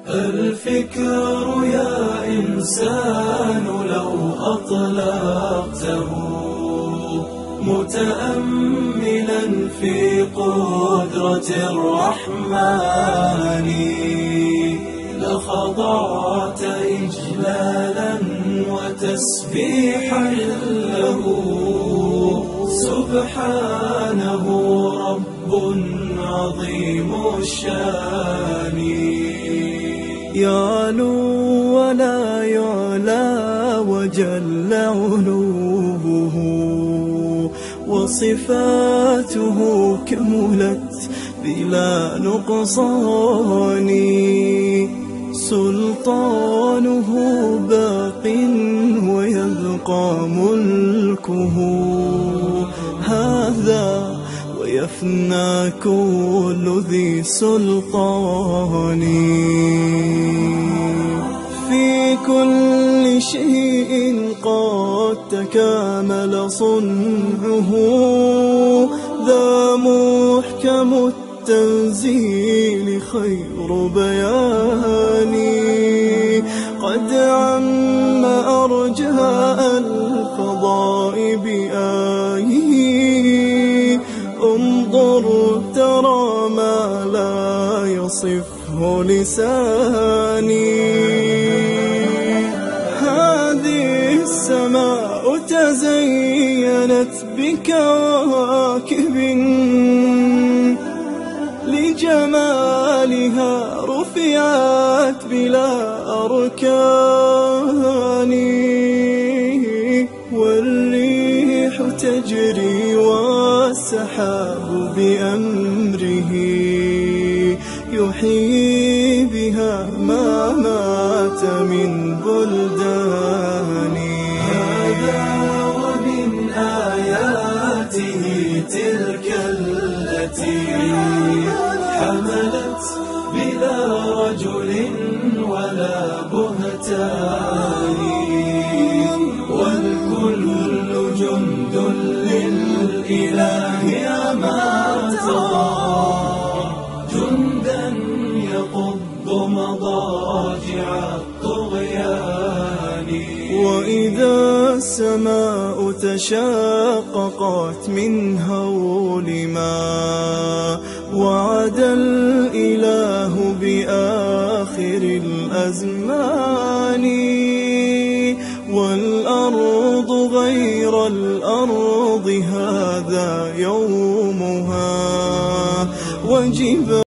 الفكر يا إنسان لو أطلقته متأملا في قدرة الرحمن لخضعت إجلالا وتسبيحا له سبحانه رب عظيم الشان يعلو ولا يعلى وجل علوه وصفاته كملت بلا نقصان سلطانه باق ويبقى ملكه هذا ويفنى كل ذي سلطان في كل شيء قد تكامل صنعه ذا محكم التنزيل خير بيان قد عم أرجاء الفضاء بآيه انظر ترى ما لا يصفه لساني هذه السماء تزينت بكواكب لجمالها رفعت بلا أركان والريح تجري والسحاب بأمره يحيي بها ما مات من بلدان هذا ومن آياته تلك التي حملت بلا رجل ولا بهتان والكل جند للإله أما ترى جندا يقض مضاجع الطغيان وإذا السماء تشاققت من هول ما وعد الإله بآخر الأزمان والأرض غير الأرض هذا يومها وجب